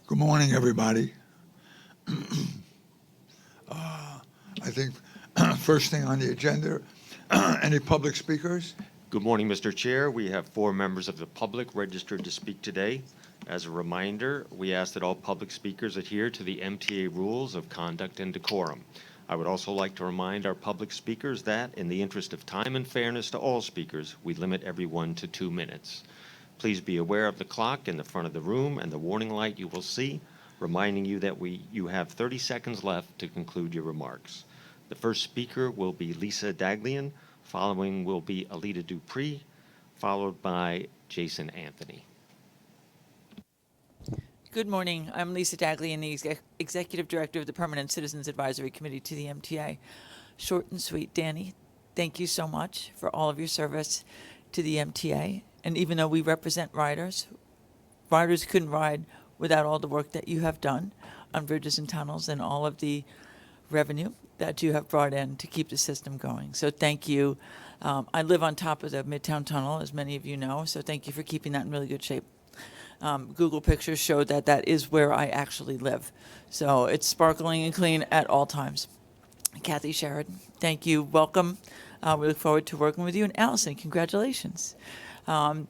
Good morning, everybody. I think first thing on the agenda, any public speakers? Good morning, Mr. Chair. We have 4 members of the public registered to speak today. As a reminder, we ask that all public speakers adhere to the MTA rules of conduct and decorum. I would also like to remind our public speakers that, in the interest of time and fairness to all speakers, we limit everyone to 2 minutes. Please be aware of the clock in the front of the room and the warning light you will see, reminding you that you have 30 seconds left to conclude your remarks. The first speaker will be Lisa Daglian. Following will be Alita Dupree, followed by Jason Anthony. Good morning. I'm Lisa Daglian, the Executive Director of the Permanent Citizens Advisory Committee to the MTA. Short and sweet, Danny, thank you so much for all of your service to the MTA. And even though we represent riders couldn't ride without all the work that you have done on bridges and tunnels and all of the revenue that you have brought in to keep the system going. So thank you. I live on top of the Midtown Tunnel, as many of you know, so thank you for keeping that in really good shape. Google pictures show that that is where I actually live. So it's sparkling and clean at all times. Kathy Sheridan, thank you. Welcome. We look forward to working with you. And Allison, congratulations. And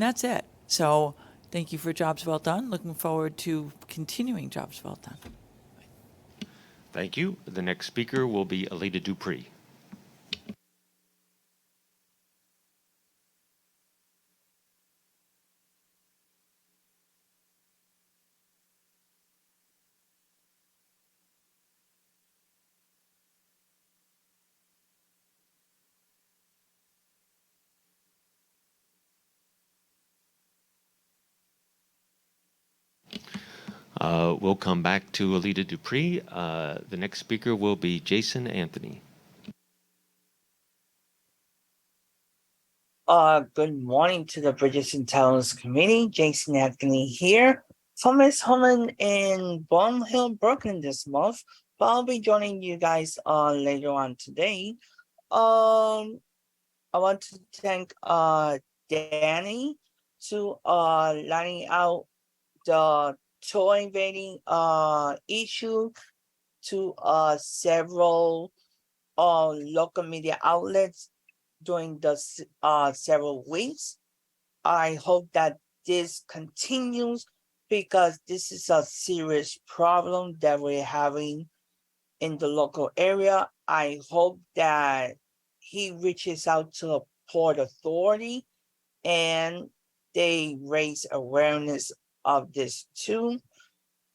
that's it. So thank you for jobs well done. Looking forward to continuing jobs well done. Thank you. The next speaker will be Alita Dupree. We'll come back to Alita Dupree. The next speaker will be Jason Anthony. Good morning to the Bridges and Tunnels Committee. Jason Anthony here from his home in Bond Hill, Brooklyn this month. But I'll be joining you guys later on today. I want to thank Danny to lining out the toy invading issue to several local media outlets during the several weeks. I hope that this continues because this is a serious problem that we're having in the local area. I hope that he reaches out to the Port Authority and they raise awareness of this too.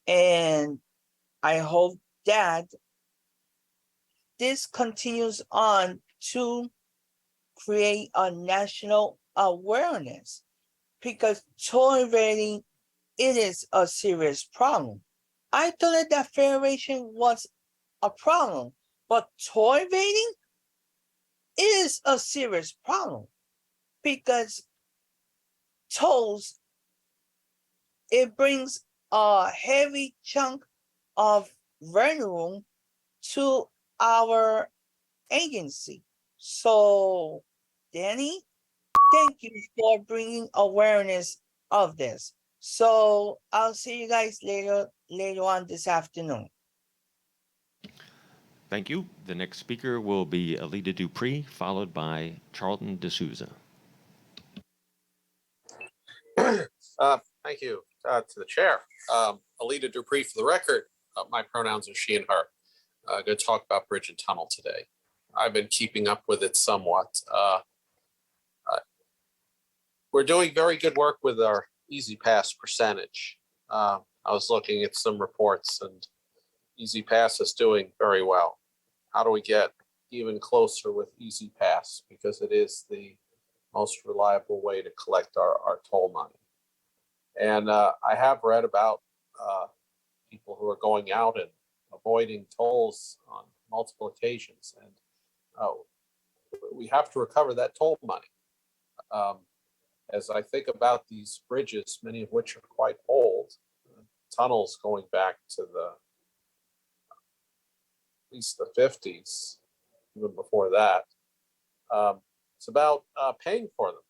And I hope that this continues on to create a national awareness because toy rating, it is a serious problem. I thought that federation was a problem, but toy rating is a serious problem because tolls, it brings a heavy chunk of revenue to our agency. So, Danny, thank you for bringing awareness of this. So I'll see you guys later on this afternoon. Thank you. The next speaker will be Alita Dupree, followed by Charlton D'Souza. Thank you to the chair. Alita Dupree for the record. My pronouns are she and her. Going to talk about bridge and tunnel today. I've been keeping up with it somewhat. We're doing very good work with our Easy Pass percentage. I was looking at some reports and Easy Pass is doing very well. How do we get even closer with Easy Pass? Because it is the most reliable way to collect our toll money. And I have read about people who are going out and avoiding tolls on multiple occasions. And we have to recover that toll money. As I think about these bridges, many of which are quite old, tunnels going back to at least the 50s, even before that, it's about paying for them.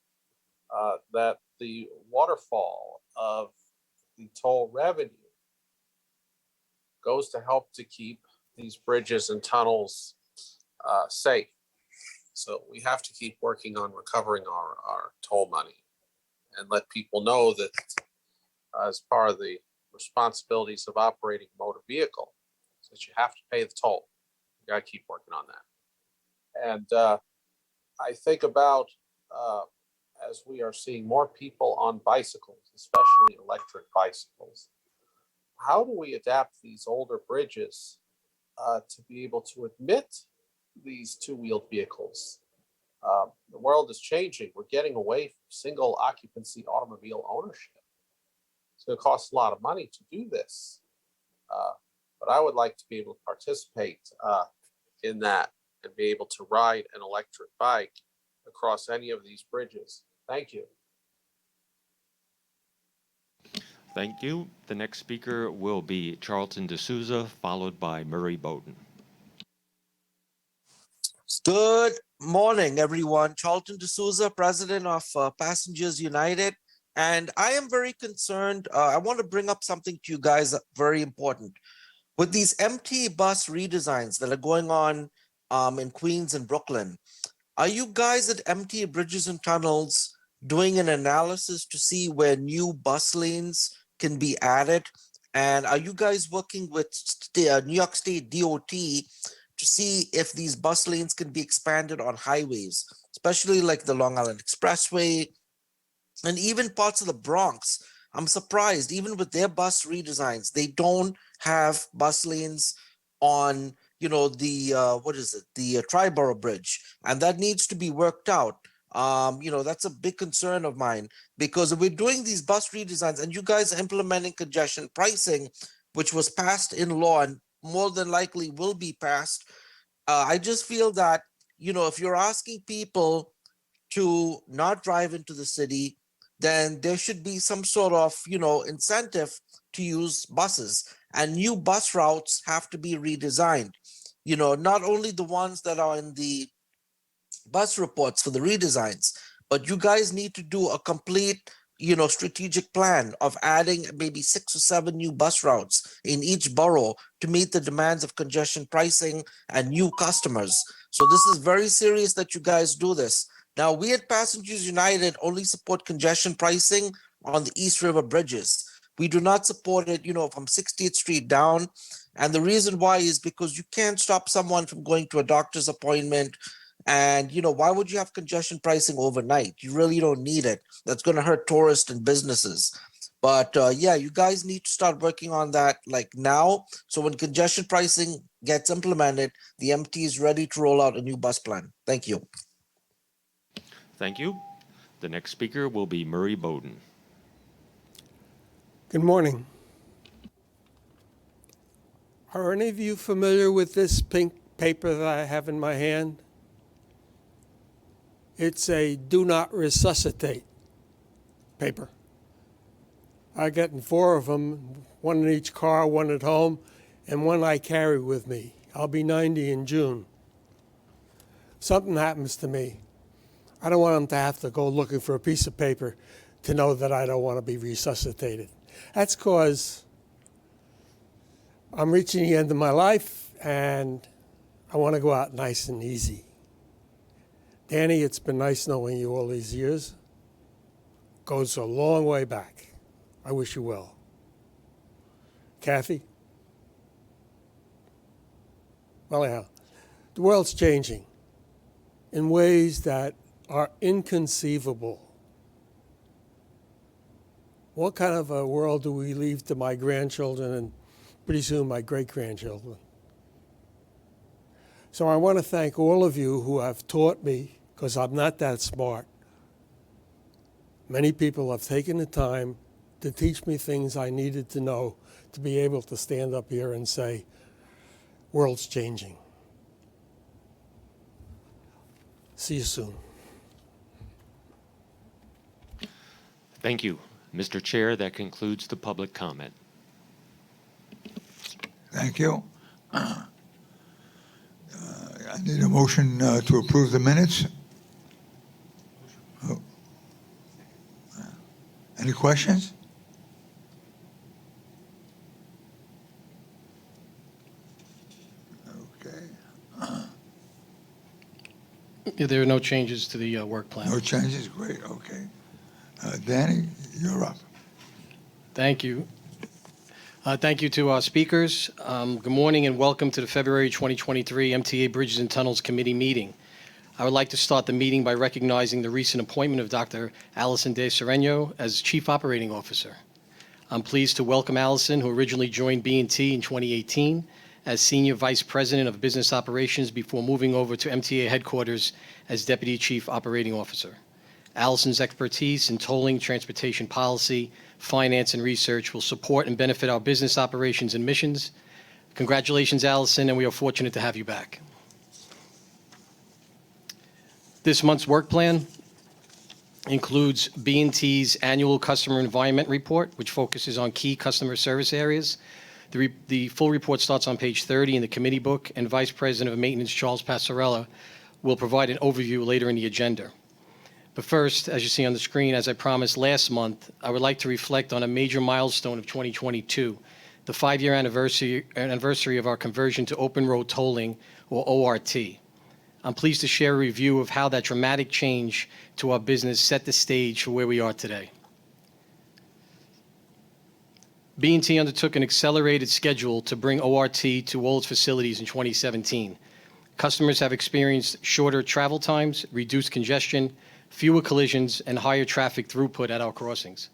That the waterfall of the toll revenue goes to help to keep these bridges and tunnels safe. So we have to keep working on recovering our toll money and let people know that as part of the responsibilities of operating a motor vehicle, that you have to pay the toll. You got to keep working on that. And I think about as we are seeing more people on bicycles, especially electric bicycles, how do we adapt these older bridges to be able to admit these two-wheeled vehicles? The world is changing. We're getting away from single occupancy automobile ownership. It's going to cost a lot of money to do this. But I would like to be able to participate in that and be able to ride an electric bike across any of these bridges. Thank you. Thank you. The next speaker will be Charlton D'Souza, followed by Murray Bowden. Good morning, everyone. Charlton D'Souza, president of Passengers United. And I am very concerned. I want to bring up something to you guys very important. With these MTA bus redesigns that are going on in Queens and Brooklyn, are you guys at MTA Bridges and Tunnels doing an analysis to see where new bus lanes can be added? And are you guys working with New York State DOT to see if these bus lanes can be expanded on highways, especially like the Long Island Expressway and even parts of the Bronx? I'm surprised, even with their bus redesigns, they don't have bus lanes on, the Triborough Bridge, and that needs to be worked out. That's a big concern of mine, because if we're doing these bus redesigns and you guys are implementing congestion pricing, which was passed in law and more than likely will be passed, I just feel that, if you're asking people to not drive into the city, then there should be some sort of, incentive to use buses, and new bus routes have to be redesigned. Not only the ones that are in the bus reports for the redesigns, but you guys need to do a complete, strategic plan of adding maybe 6 or 7 new bus routes in each borough to meet the demands of congestion pricing and new customers. So this is very serious that you guys do this. Now, we at Passengers United only support congestion pricing on the East River bridges. We do not support it, from 60th Street down. And the reason why is because you can't stop someone from going to a doctor's appointment. And, why would you have congestion pricing overnight? You really don't need it. That's going to hurt tourists and businesses. But you guys need to start working on that like now. So when congestion pricing gets implemented, the MT is ready to roll out a new bus plan. Thank you. Thank you. The next speaker will be Murray Bowden. Good morning. Are any of you familiar with this pink paper that I have in my hand? It's a do not resuscitate paper. I've gotten 4 of them, one in each car, one at home, and one I carry with me. I'll be 90 in June. Something happens to me, I don't want them to have to go looking for a piece of paper to know that I don't want to be resuscitated. That's because I'm reaching the end of my life and I want to go out nice and easy. Danny, it's been nice knowing you all these years. Goes a long way back. I wish you well. Kathy? Well, yeah, the world's changing in ways that are inconceivable. What kind of a world do we leave to my grandchildren and pretty soon my great-grandchildren? So I want to thank all of you who have taught me, because I'm not that smart. Many people have taken the time to teach me things I needed to know to be able to stand up here and say, world's changing. See you soon. Thank you. Mr. Chair, that concludes the public comment. Thank you. I need a motion to approve the minutes. Oh. Any questions? Yeah, there are no changes to the work plan. No changes? Great, okay. Danny, you're up. Thank you. Thank you to our speakers. Good morning and welcome to the February 2023 MTA Bridges and Tunnels Committee meeting. I would like to start the meeting by recognizing the recent appointment of Dr. Allison De Sereno as Chief Operating Officer. I'm pleased to welcome Allison, who originally joined B&T in 2018 as Senior Vice President of Business Operations before moving over to MTA headquarters as Deputy Chief Operating Officer. Allison's expertise in tolling, transportation policy, finance, and research will support and benefit our business operations and missions. Congratulations, Allison, and we are fortunate to have you back. This month's work plan includes B&T's annual customer environment report, which focuses on key customer service areas. The full report starts on page 30 in the committee book, and Vice President of Maintenance Charles Passarella will provide an overview later in the agenda. But first, as you see on the screen, as I promised last month, I would like to reflect on a major milestone of 2022, the 5-year anniversary of our conversion to open road tolling, or ORT. I'm pleased to share a review of how that dramatic change to our business set the stage for where we are today. B&T undertook an accelerated schedule to bring ORT to all its facilities in 2017. Customers have experienced shorter travel times, reduced congestion, fewer collisions, and higher traffic throughput at our crossings.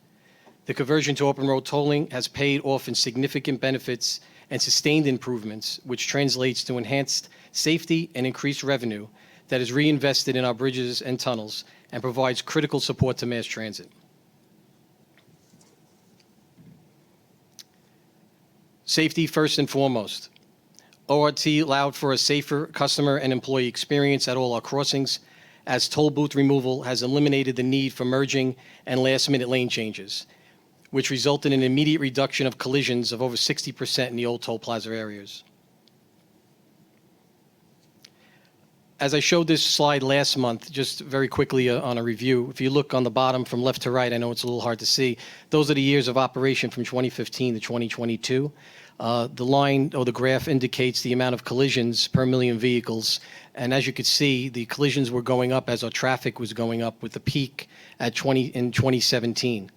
The conversion to open road tolling has paid off in significant benefits and sustained improvements, which translates to enhanced safety and increased revenue that is reinvested in our bridges and tunnels and provides critical support to mass transit. Safety first and foremost. ORT allowed for a safer customer and employee experience at all our crossings, as toll booth removal has eliminated the need for merging and last-minute lane changes, which resulted in an immediate reduction of collisions of over 60% in the old toll plaza areas. As I showed this slide last month, just very quickly on a review, if you look on the bottom from left to right, I know it's a little hard to see, those are the years of operation from 2015 to 2022. The line or the graph indicates the amount of collisions per million vehicles. And as you could see, the collisions were going up as our traffic was going up, with the peak in 2017.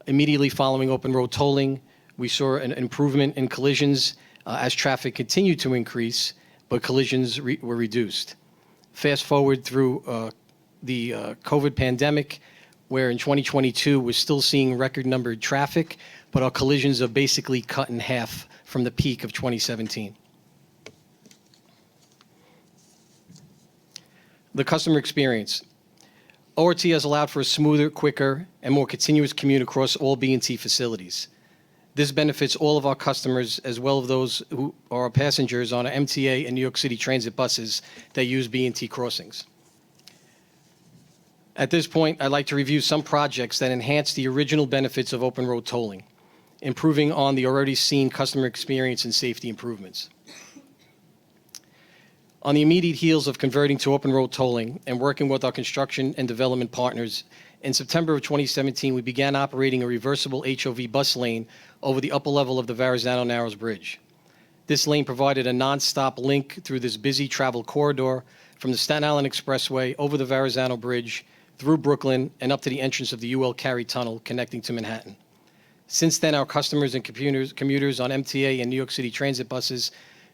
Immediately following open road tolling, we saw an improvement in collisions as traffic continued to increase, but collisions were reduced. Fast forward through the COVID pandemic, where in 2022 we're still seeing record numbered traffic, but our collisions are basically cut in half from the peak of 2017. The customer experience. ORT has allowed for a smoother, quicker, and more continuous commute across all B&T facilities. This benefits all of our customers as well as those who are our passengers on our MTA and New York City Transit buses that use B&T crossings. At this point, I'd like to review some projects that enhance the original benefits of open road tolling, improving on the already seen customer experience and safety improvements. On the immediate heels of converting to open road tolling and working with our construction and development partners, in September of 2017, we began operating a reversible HOV bus lane over the upper level of the Verrazano Narrows Bridge. This lane provided a non-stop link through this busy travel corridor from the Staten Island Expressway over the Verrazano Bridge, through Brooklyn, and up to the entrance of the UL Cary Tunnel connecting to Manhattan. Since then, our customers and commuters on MTA and New York City Transit buses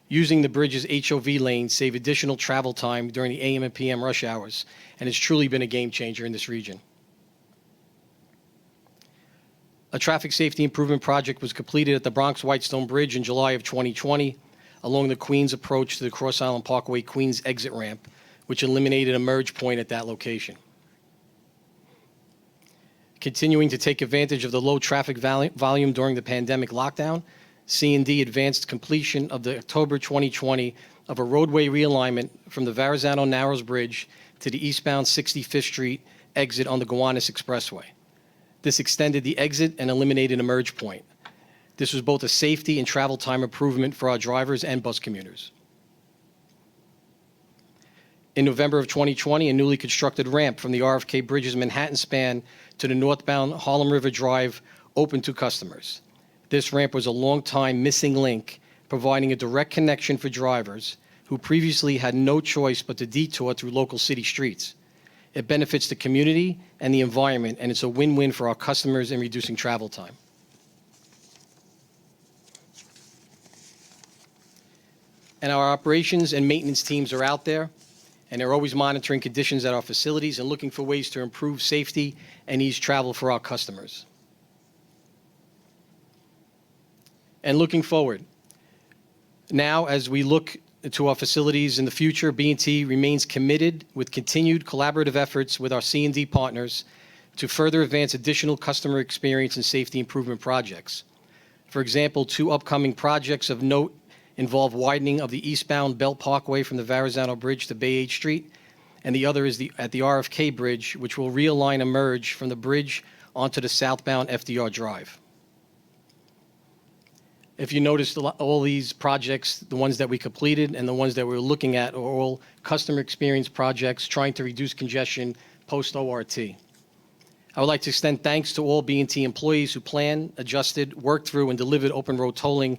using the bridge's HOV lane save additional travel time during the AM and PM rush hours, and it's truly been a game changer in this region. A traffic safety improvement project was completed at the Bronx Whitestone Bridge in July of 2020 along the Queens approach to the Cross Island Parkway Queens exit ramp, which eliminated a merge point at that location. Continuing to take advantage of the low traffic volume during the pandemic lockdown, C&D advanced completion of the October 2020 of a roadway realignment from the Verrazano Narrows Bridge to the eastbound 65th Street exit on the Gowanus Expressway. This extended the exit and eliminated a merge point. This was both a safety and travel time improvement for our drivers and bus commuters. In November of 2020, a newly constructed ramp from the RFK Bridge's Manhattan span to the northbound Harlem River Drive opened to customers. This ramp was a long time missing link, providing a direct connection for drivers who previously had no choice but to detour through local city streets. It benefits the community and the environment, and it's a win-win for our customers in reducing travel time. And our operations and maintenance teams are out there, and they're always monitoring conditions at our facilities and looking for ways to improve safety and ease travel for our customers. And looking forward, now as we look to our facilities in the future, B&T remains committed with continued collaborative efforts with our C&D partners to further advance additional customer experience and safety improvement projects. For example, 2 upcoming projects of note involve widening of the eastbound Belt Parkway from the Verrazano Bridge to Bay 8 Street, and the other is at the RFK Bridge, which will realign a merge from the bridge onto the southbound FDR Drive. If you notice, all these projects, the ones that we completed and the ones that we're looking at, are all customer experience projects trying to reduce congestion post-ORT. I would like to extend thanks to all B&T employees who planned, adjusted, worked through, and delivered open road tolling,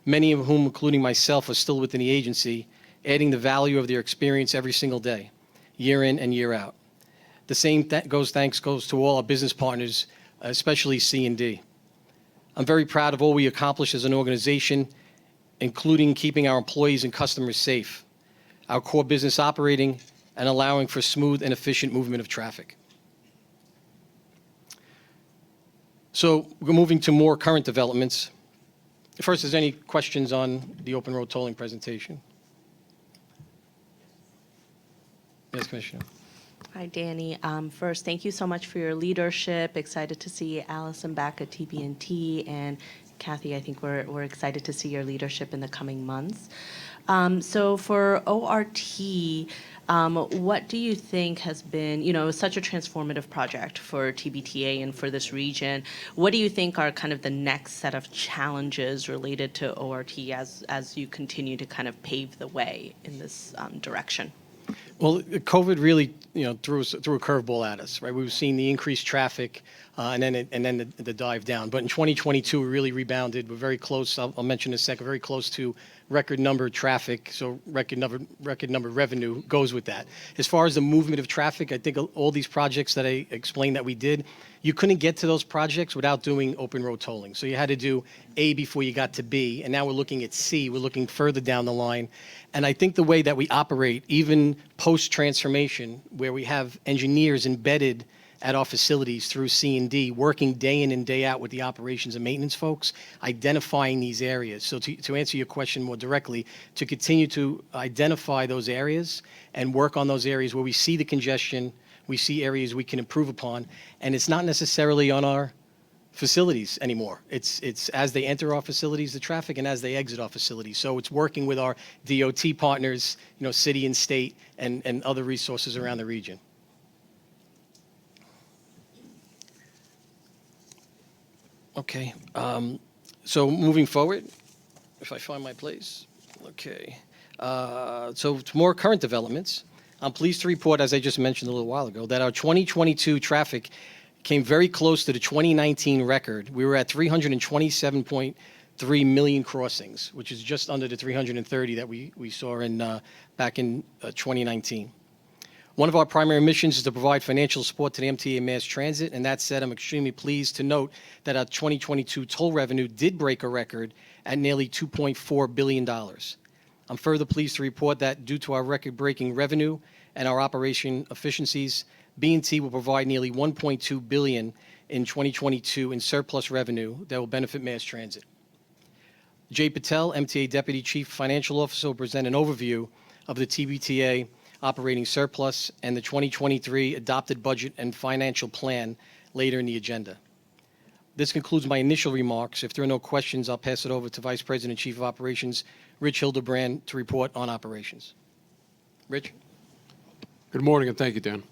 many of whom, including myself, are still within the agency, adding the value of their experience every single day, year in and year out. The same thanks goes to all our business partners, especially C&D. I'm very proud of all we accomplished as an organization, including keeping our employees and customers safe, our core business operating, and allowing for smooth and efficient movement of traffic. So we're moving to more current developments. First, is there any questions on the open road tolling presentation? Yes, Commissioner. Hi, Danny. First, thank you so much for your leadership. Excited to see Allison back at TB&T, and Kathy, I think we're excited to see your leadership in the coming months. So for ORT, what do you think has been, it was such a transformative project for TBTA and for this region. What do you think are kind of the next set of challenges related to ORT as you continue to kind of pave the way in this direction? Well, COVID really, threw a curveball at us, right? We've seen the increased traffic and then the dive down. But in 2022, we really rebounded. We're very close. I'll mention in a second. Very close to record number traffic. So record number revenue goes with that. As far as the movement of traffic, I think all these projects that I explained that we did, you couldn't get to those projects without doing open road tolling. So you had to do A before you got to B, and now we're looking at C. We're looking further down the line. And I think the way that we operate, even post-transformation, where we have engineers embedded at our facilities through C&D, working day in and day out with the operations and maintenance folks, identifying these areas. So to answer your question more directly, to continue to identify those areas and work on those areas where we see the congestion, we see areas we can improve upon, and it's not necessarily on our facilities anymore. It's as they enter our facilities, the traffic, and as they exit our facilities. So it's working with our DOT partners, city and state, and other resources around the region. Okay, so moving forward, if I find my place, okay. So to more current developments, I'm pleased to report, as I just mentioned a little while ago, that our 2022 traffic came very close to the 2019 record. We were at 327.3 million crossings, which is just under the 330 that we saw back in 2019. One of our primary missions is to provide financial support to the MTA Mass Transit, and that said, I'm extremely pleased to note that our 2022 toll revenue did break a record at nearly $2.4 billion. I'm further pleased to report that due to our record-breaking revenue and our operation efficiencies, B&T will provide nearly $1.2 billion in 2022 in surplus revenue that will benefit mass transit. Jay Patel, MTA Deputy Chief Financial Officer, will present an overview of the TBTA operating surplus and the 2023 adopted budget and financial plan later in the agenda. This concludes my initial remarks. If there are no questions, I'll pass it over to Vice President and Chief of Operations, Rich Hildebrand, to report on operations. Rich? Good morning, and thank you, Dan.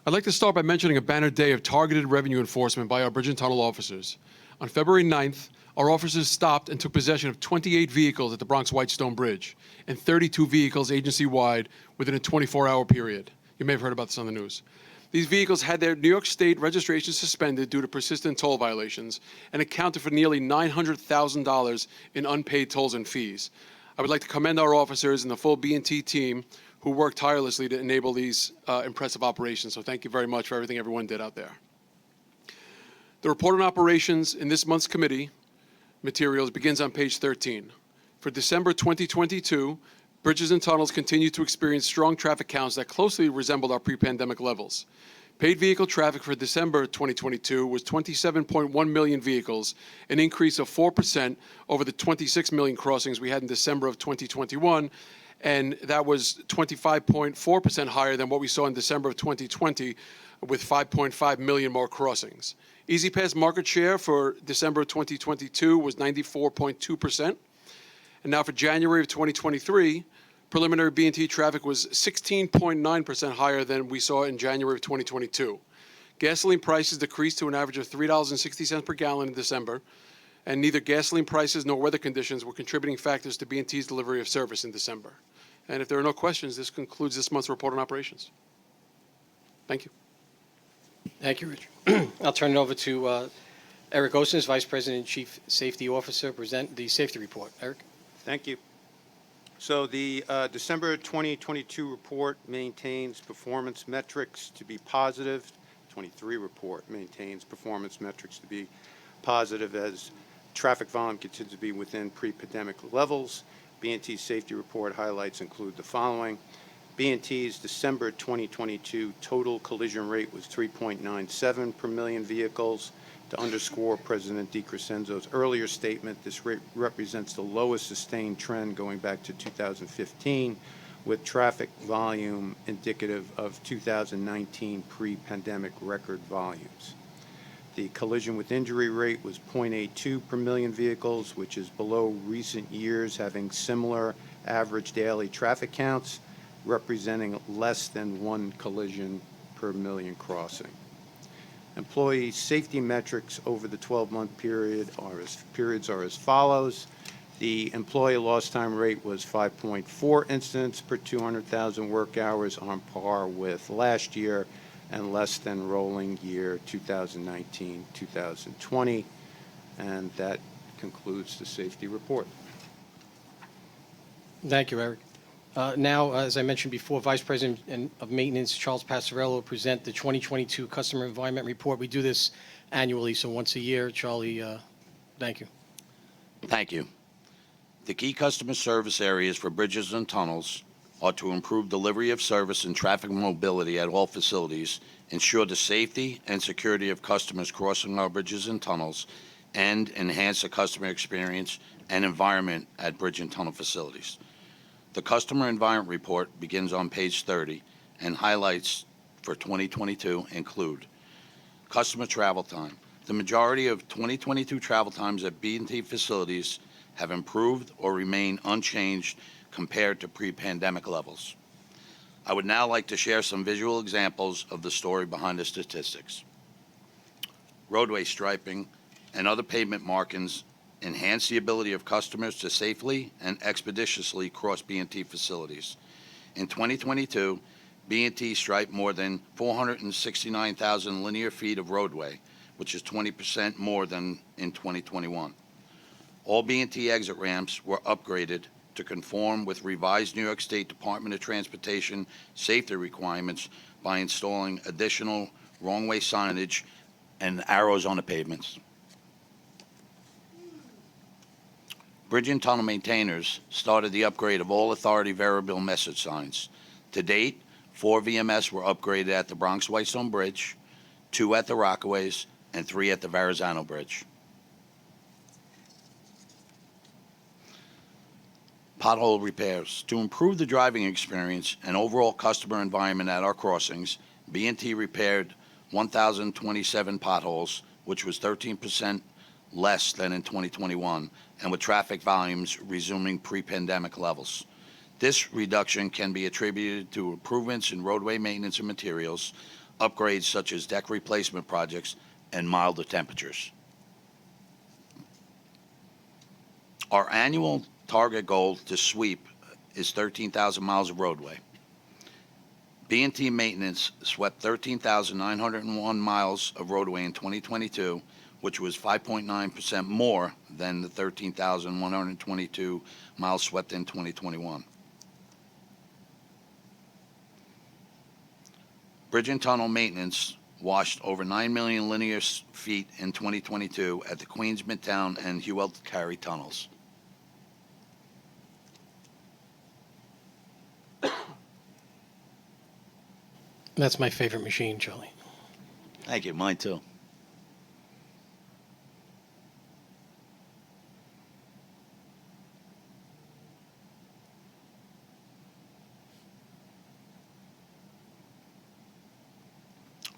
I'd like to start by mentioning a banner day of targeted revenue enforcement by our bridge and tunnel officers. On February 9th, our officers stopped and took possession of 28 vehicles at the Bronx Whitestone Bridge and 32 vehicles agency-wide within a 24-hour period. You may have heard about this on the news. These vehicles had their New York State registration suspended due to persistent toll violations and accounted for nearly $900,000 in unpaid tolls and fees. I would like to commend our officers and the full B&T team who worked tirelessly to enable these impressive operations. So thank you very much for everything everyone did out there. The report on operations in this month's committee materials begins on page 13. For December 2022, bridges and tunnels continue to experience strong traffic counts that closely resembled our pre-pandemic levels. Paid vehicle traffic for December 2022 was 27.1 million vehicles, an increase of 4% over the 26 million crossings we had in December of 2021, and that was 25.4% higher than what we saw in December of 2020 with 5.5 million more crossings. EasyPass market share for December of 2022 was 94.2%. And now for January of 2023, preliminary B&T traffic was 16.9% higher than we saw in January of 2022. Gasoline prices decreased to an average of $3.60 per gallon in December, and neither gasoline prices nor weather conditions were contributing factors to B&T's delivery of service in December. And if there are no questions, this concludes this month's report on operations. Thank you. Thank you, Rich. I'll turn it over to Eric Osnes, Vice President and Chief Safety Officer, present the safety report. Eric? Thank you. So the December 2022 report maintains performance metrics to be positive. 23 report maintains performance metrics to be positive as traffic volume continues to be within pre-pandemic levels. B&T's safety report highlights include the following. B&T's December 2022 total collision rate was 3.97 per million vehicles. To underscore President DiCrescenzo's earlier statement, this rate represents the lowest sustained trend going back to 2015, with traffic volume indicative of 2019 pre-pandemic record volumes. The collision with injury rate was 0.82 per million vehicles, which is below recent years having similar average daily traffic counts, representing less than one collision per million crossing. Employee safety metrics over the 12-month period are as follows. The employee lost time rate was 5.4 incidents per 200,000 work hours, on par with last year and less than rolling year 2019-2020. And that concludes the safety report. Thank you, Eric. Now, as I mentioned before, Vice President of Maintenance Charles Passarello will present the 2022 Customer Environment Report. We do this annually, so once a year. Charlie, thank you. Thank you. The key customer service areas for bridges and tunnels are to improve delivery of service and traffic mobility at all facilities, ensure the safety and security of customers crossing our bridges and tunnels, and enhance the customer experience and environment at bridge and tunnel facilities. The Customer Environment Report begins on page 30, and highlights for 2022 include customer travel time. The majority of 2022 travel times at B&T facilities have improved or remain unchanged compared to pre-pandemic levels. I would now like to share some visual examples of the story behind the statistics. Roadway striping and other pavement markings enhance the ability of customers to safely and expeditiously cross B&T facilities. In 2022, B&T striped more than 469,000 linear feet of roadway, which is 20% more than in 2021. All B&T exit ramps were upgraded to conform with revised New York State Department of Transportation safety requirements by installing additional wrong-way signage and arrows on the pavements. Bridge and tunnel maintainers started the upgrade of all authority variable message signs. To date, 4 VMS were upgraded at the Bronx-Whitestone Bridge, 2 at the Rockaways, and 3 at the Verrazano Bridge. Pothole repairs. To improve the driving experience and overall customer environment at our crossings, B&T repaired 1,027 potholes, which was 13% less than in 2021, and with traffic volumes resuming pre-pandemic levels. This reduction can be attributed to improvements in roadway maintenance and materials, upgrades such as deck replacement projects, and milder temperatures. Our annual target goal to sweep is 13,000 miles of roadway. B&T Maintenance swept 13,901 miles of roadway in 2022, which was 5.9% more than the 13,122 miles swept in 2021. Bridge and tunnel maintenance washed over 9 million linear feet in 2022 at the Queens, Midtown, and Hewlett Carey tunnels. That's my favorite machine, Charlie. Thank you. Mine too.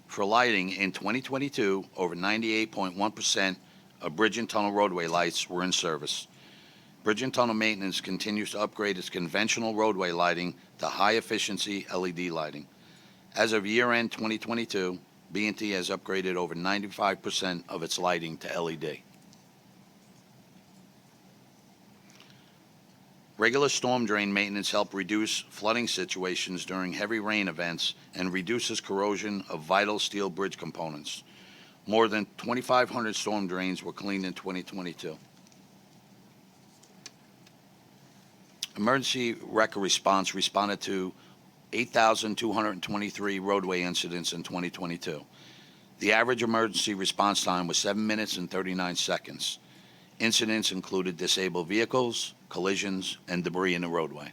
For lighting in 2022, over 98.1% of bridge and tunnel roadway lights were in service. Bridge and tunnel maintenance continues to upgrade its conventional roadway lighting to high-efficiency LED lighting. As of year-end 2022, B&T has upgraded over 95% of its lighting to LED. Regular storm drain maintenance help reduce flooding situations during heavy rain events and reduces corrosion of vital steel bridge components. More than 2,500 storm drains were cleaned in 2022. Emergency record response responded to 8,223 roadway incidents in 2022. The average emergency response time was 7 minutes and 39 seconds. Incidents included disabled vehicles, collisions, and debris in the roadway.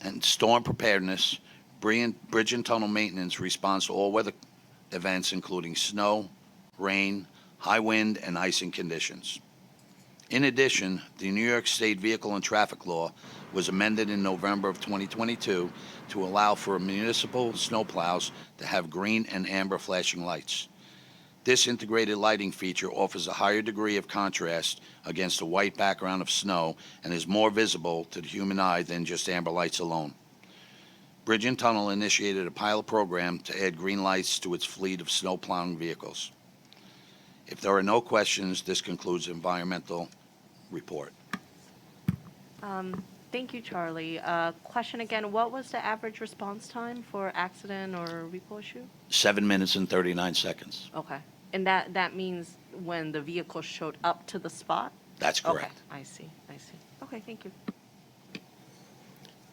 And storm preparedness, bridge and tunnel maintenance responds to all weather events including snow, rain, high wind, and icing conditions. In addition, the New York State Vehicle and Traffic Law was amended in November of 2022 to allow for municipal snowplows to have green and amber flashing lights. This integrated lighting feature offers a higher degree of contrast against a white background of snow and is more visible to the human eye than just amber lights alone. Bridge and Tunnel initiated a pilot program to add green lights to its fleet of snow plowing vehicles. If there are no questions, this concludes the environmental report. Thank you, Charlie. Question again, what was the average response time for accident or recall issue? 7 minutes and 39 seconds. Okay. And that means when the vehicle showed up to the spot? That's correct. Okay, I see. Okay, thank you.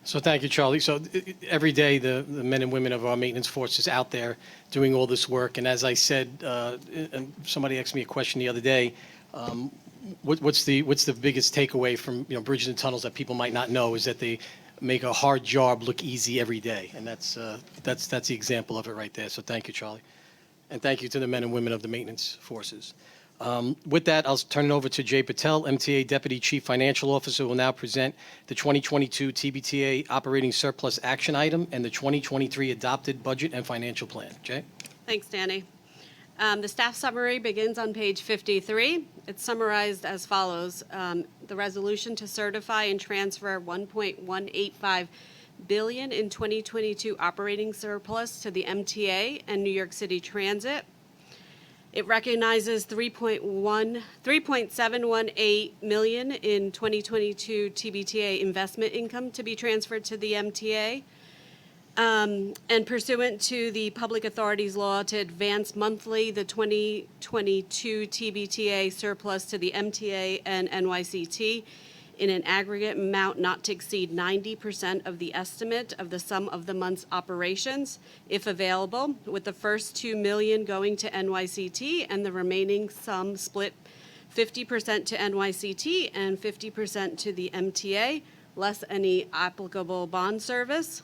So thank you, Charlie. So every day, the men and women of our maintenance force is out there doing all this work. And as I said, and somebody asked me a question the other day, what's the biggest takeaway from bridges and tunnels that people might not know is that they make a hard job look easy every day, and that's the example of it right there. So thank you, Charlie, and thank you to the men and women of the maintenance forces. With that, I'll turn it over to Jay Patel, MTA Deputy Chief Financial Officer, who will now present the 2022 TBTA Operating Surplus Action Item and the 2023 Adopted Budget and Financial Plan. Jay? Thanks, Danny. The staff summary begins on page 53. It's summarized as follows. The resolution to certify and transfer $1.185 billion in 2022 operating surplus to the MTA and New York City Transit. It recognizes $3.718 million in 2022 TBTA investment income to be transferred to the MTA. And pursuant to the Public Authorities Law to advance monthly the 2022 TBTA surplus to the MTA and NYCT in an aggregate amount not to exceed 90% of the estimate of the sum of the month's operations, if available, with the first $2 million going to NYCT and the remaining sum split 50% to NYCT and 50% to the MTA, less any applicable bond service.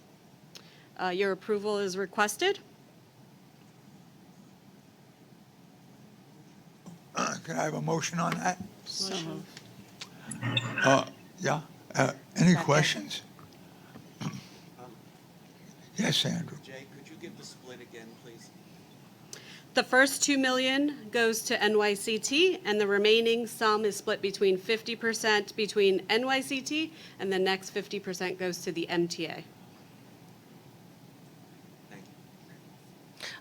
Your approval is requested. Can I have a motion on that? Motion. Yeah. Any questions? Yes, Andrew. Jay, could you give the split again, please? The first $2 million goes to NYCT, and the remaining sum is split between 50% between NYCT, and the next 50% goes to the MTA.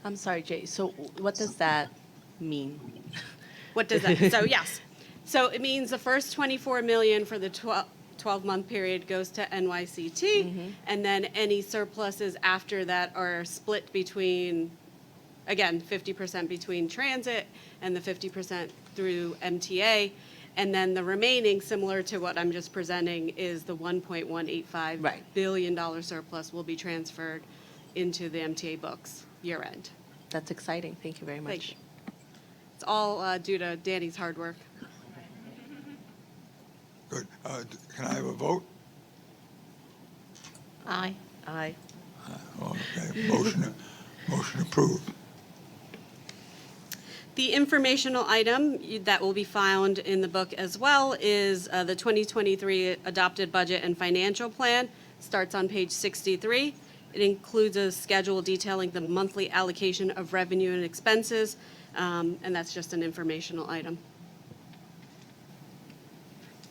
I'm sorry, Jay, so what does that mean? What does that, so yes. So it means the first $24 million for the 12-month period goes to NYCT, and then any surpluses after that are split between again, 50% between transit and the 50% through MTA. And then the remaining, similar to what I'm just presenting, is the $1.185 Right. billion surplus will be transferred into the MTA books year end. That's exciting. Thank you very much. Thank you. It's all due to Danny's hard work. Good. Can I have a vote? Aye. Aye. Okay, motion approved. The informational item that will be found in the book as well is the 2023 adopted budget and financial plan. Starts on page 63. It includes a schedule detailing the monthly allocation of revenue and expenses, and that's just an informational item.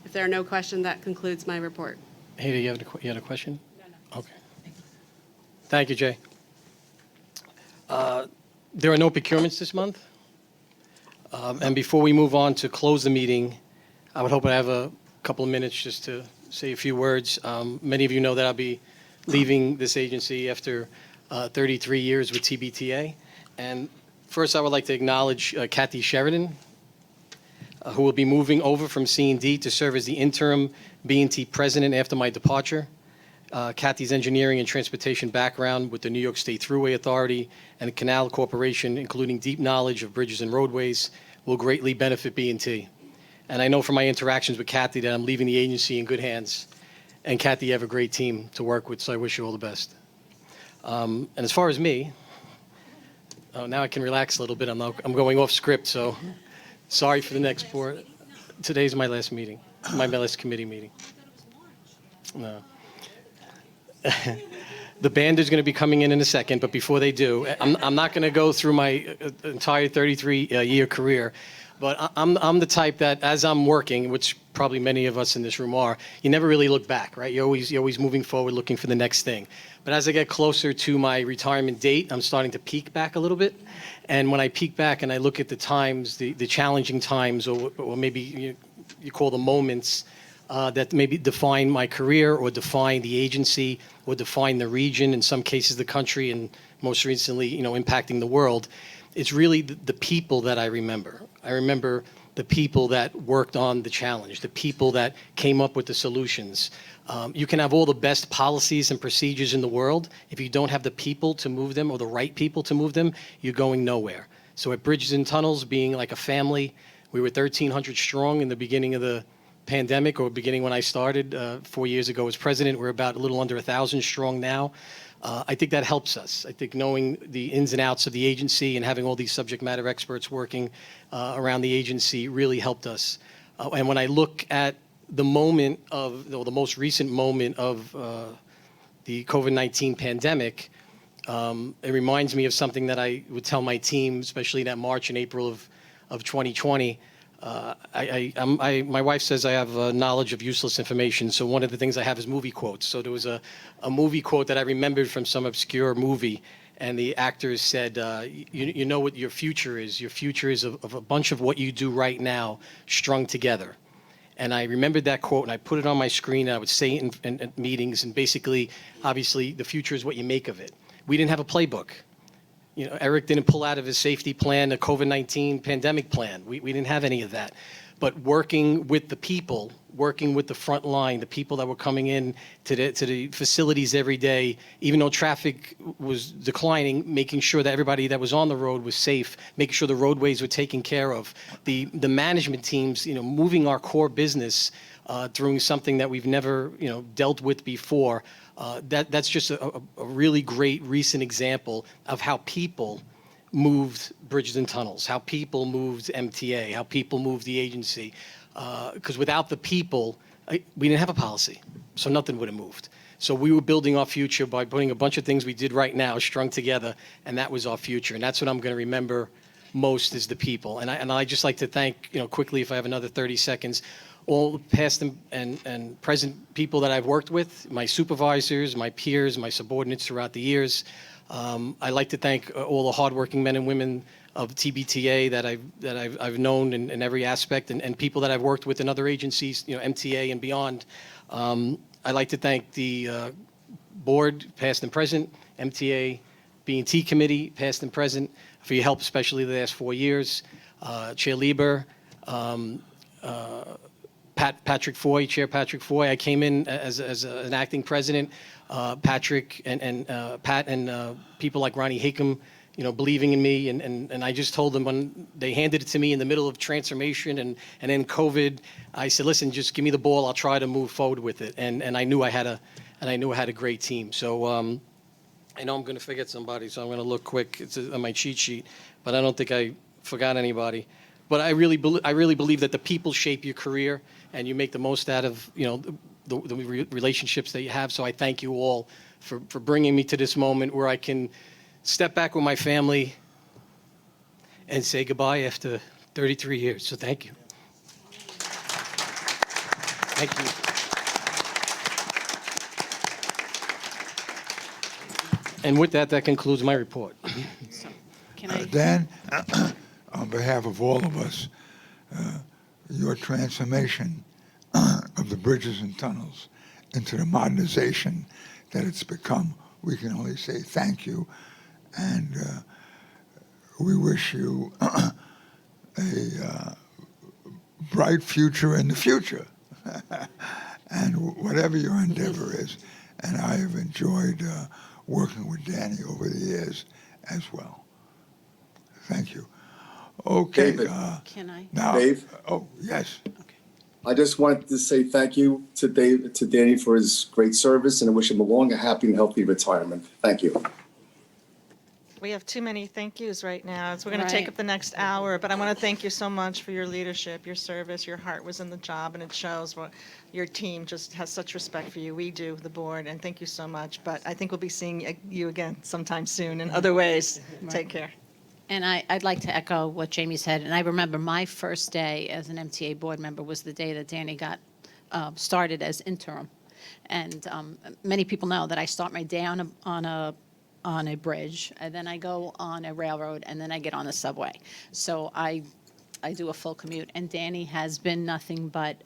If there are no questions, that concludes my report. Ada, you had a question? No. Okay. Thank you, Jay. There are no procurements this month. And before we move on to close the meeting, I would hope I have a couple of minutes just to say a few words. Many of you know that I'll be leaving this agency after 33 years with TBTA. And first, I would like to acknowledge Kathy Sheridan, who will be moving over from C&D to serve as the interim B&T president after my departure. Kathy's engineering and transportation background with the New York State Thruway Authority and the Canal Corporation, including deep knowledge of bridges and roadways, will greatly benefit B&T. And I know from my interactions with Kathy that I'm leaving the agency in good hands. And Kathy, you have a great team to work with, so I wish you all the best. And as far as me, now I can relax a little bit. I'm going off script, so sorry for the next board. Today's my last meeting, my last committee meeting. No. The band is going to be coming in a second, but before they do, I'm not going to go through my entire 33-year career, but I'm the type that as I'm working, which probably many of us in this room are, you never really look back, right? You're always moving forward, looking for the next thing. But as I get closer to my retirement date, I'm starting to peek back a little bit. And when I peek back and I look at the times, the challenging times, or maybe you call them moments, that maybe define my career or define the agency or define the region, in some cases the country, and most recently, impacting the world. It's really the people that I remember. I remember the people that worked on the challenge, the people that came up with the solutions. You can have all the best policies and procedures in the world. If you don't have the people to move them or the right people to move them, you're going nowhere. So at Bridges and Tunnels, being like a family, we were 1,300 strong in the beginning of the pandemic, or beginning when I started 4 years ago as president. We're about a little under 1,000 strong now. I think that helps us. I think knowing the ins and outs of the agency and having all these subject matter experts working around the agency really helped us. And when I look at the moment of, the most recent moment of the COVID-19 pandemic, it reminds me of something that I would tell my team, especially in that March and April of 2020. My wife says I have knowledge of useless information, so one of the things I have is movie quotes. So there was a movie quote that I remembered from some obscure movie, and the actors said, you know what your future is? Your future is of a bunch of what you do right now strung together. And I remembered that quote, and I put it on my screen, and I would say it in meetings, and basically, obviously, the future is what you make of it. We didn't have a playbook. Eric didn't pull out of his safety plan a COVID-19 pandemic plan. We didn't have any of that. But working with the people, working with the front line, the people that were coming in to the facilities every day, even though traffic was declining, making sure that everybody that was on the road was safe, making sure the roadways were taken care of, the management teams, moving our core business through something that we've never, dealt with before. That's just a really great recent example of how people moved Bridges and Tunnels, how people moved MTA, how people moved the agency. Because without the people, we didn't have a policy, so nothing would have moved. So we were building our future by putting a bunch of things we did right now strung together, and that was our future. And that's what I'm going to remember most, is the people. And I just like to thank, quickly, if I have another 30 seconds, all the past and present people that I've worked with, my supervisors, my peers, my subordinates throughout the years. I'd like to thank all the hardworking men and women of TBTA that I've known in every aspect, and people that I've worked with in other agencies, MTA and beyond. I'd like to thank the board, past and present, MTA, B&T Committee, past and present, for your help, especially the last 4 years. Chair Lieber, Patrick Foy, Chair Patrick Foy. I came in as an acting president. Patrick and Pat and people like Ronnie Hickam, believing in me. And I just told them when they handed it to me in the middle of transformation and then COVID, I said, listen, just give me the ball. I'll try to move forward with it. And I knew I had a great team. So I know I'm going to forget somebody, so I'm going to look quick. It's on my cheat sheet, but I don't think I forgot anybody. But I really believe that the people shape your career, and you make the most out of the relationships that you have. So I thank you all for bringing me to this moment where I can step back with my family and say goodbye after 33 years. So thank you. Thank you. And with that, that concludes my report. Can I? Dan, on behalf of all of us, your transformation of the bridges and tunnels into the modernization that it's become, we can only say thank you. And we wish you a bright future in the future. And whatever your endeavor is. And I have enjoyed working with Danny over the years as well. Thank you. Okay. David. Can I? Now, Dave? Oh, yes. I just wanted to say thank you to Danny for his great service, and I wish him a long, happy, and healthy retirement. Thank you. We have too many thank yous right now, so we're going to take Right. up the next hour. But I want to thank you so much for your leadership, your service, your heart was in the job, and it shows. What your team just has such respect for you. We do, the board, and thank you so much. But I think we'll be seeing you again sometime soon in other ways. Take care. And I'd like to echo what Jamie said. And I remember my first day as an MTA board member was the day that Danny got started as interim. And many people know that I start my day on a bridge, and then I go on a railroad, and then I get on the subway. So I do a full commute. And Danny has been nothing but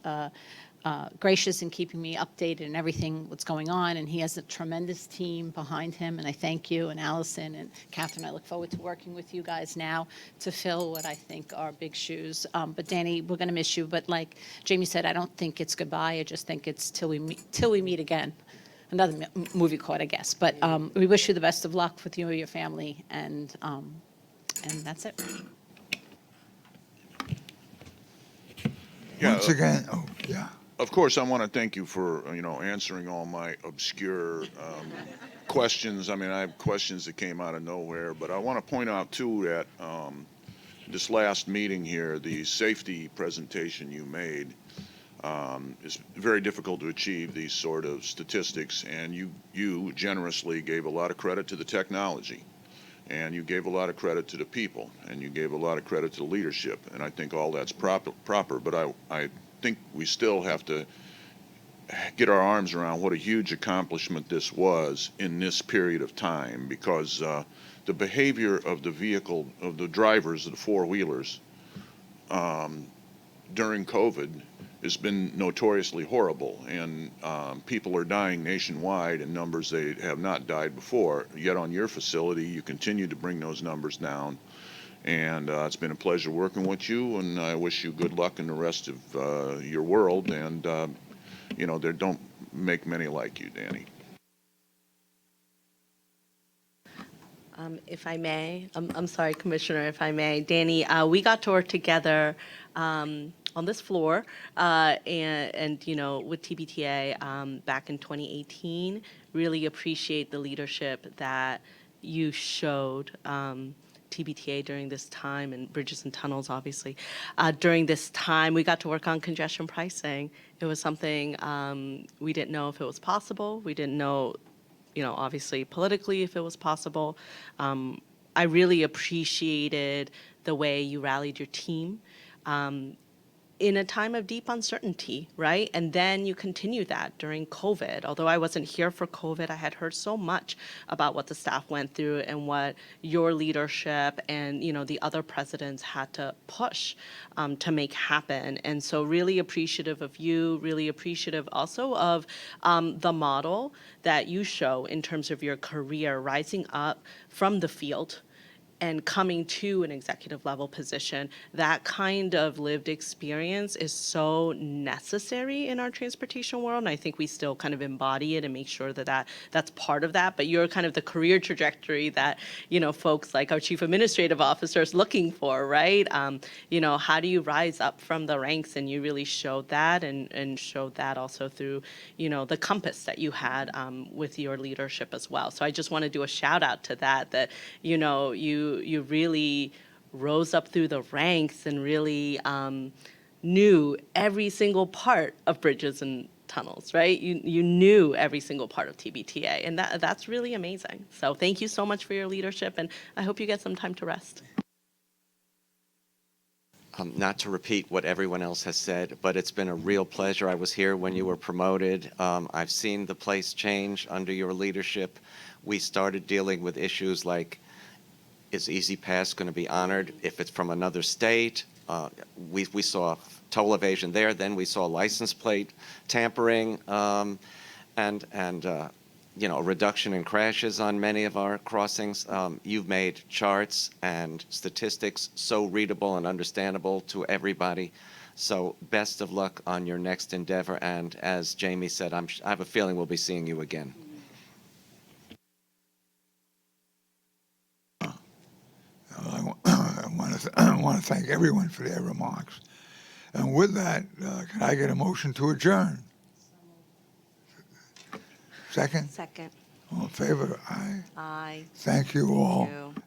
gracious in keeping me updated and everything what's going on. And he has a tremendous team behind him. And I thank you and Allison and Catherine. I look forward to working with you guys now to fill what I think are big shoes. But Danny, we're going to miss you. But like Jamie said, I don't think it's goodbye. I just think it's till we meet again. Another movie quote, I guess. But we wish you the best of luck with you and your family. And that's it. Once again, oh, yeah. Of course, I want to thank you for, answering all my obscure questions. I mean, I have questions that came out of nowhere, but I want to point out, too, that this last meeting here, the safety presentation you made, it's very difficult to achieve these sort of statistics, and you generously gave a lot of credit to the technology, and you gave a lot of credit to the people, and you gave a lot of credit to the leadership, and I think all that's proper, but I think we still have to get our arms around what a huge accomplishment this was in this period of time, because the behavior of the vehicle, of the drivers, of the four-wheelers, during COVID has been notoriously horrible, and people are dying nationwide in numbers they have not died before. Yet on your facility, you continue to bring those numbers down, and it's been a pleasure working with you, and I wish you good luck in the rest of your world, and there don't make many like you, Danny. If I may, I'm sorry, Commissioner, if I may. Danny, we got to work together on this floor and with TBTA back in 2018. Really appreciate the leadership that you showed TBTA during this time, and Bridges and Tunnels, obviously. During this time, we got to work on congestion pricing. It was something we didn't know if it was possible. We didn't know, obviously politically if it was possible. I really appreciated the way you rallied your team. in a time of deep uncertainty, right? And then you continue that during COVID. Although I wasn't here for COVID, I had heard so much about what the staff went through and what your leadership and, you know, the other presidents had to push to make happen. And so really appreciative of you, really appreciative also of the model that you show in terms of your career, rising up from the field and coming to an executive level position. That kind of lived experience is so necessary in our transportation world. And I think we still kind of embody it and make sure that, that's part of that. But you're kind of the career trajectory that, you know, folks like our chief administrative officer is looking for, right? You know, how do you rise up from the ranks? And you really showed that and showed that also through, you know, the compass that you had with your leadership as well. So I just want to do a shout out to that, you know, you really rose up through the ranks and really knew every single part of bridges and tunnels, right? You knew every single part of TBTA, and that's really amazing. So thank you so much for your leadership, and I hope you get some time to rest. Not to repeat what everyone else has said, but it's been a real pleasure. I was here when you were promoted. I've seen the place change under your leadership. We started dealing with issues like, is Easy Pass going to be honored if it's from another state? We saw toll evasion there. Then we saw license plate tampering and you know, a reduction in crashes on many of our crossings. You've made charts and statistics so readable and understandable to everybody. So best of luck on your next endeavor. And as Jamie said, I have a feeling we'll be seeing you again. I want to thank everyone for their remarks. And with that, can I get a motion to adjourn? Second? Second. All in favor? Aye. Aye. Thank you all. Thank you.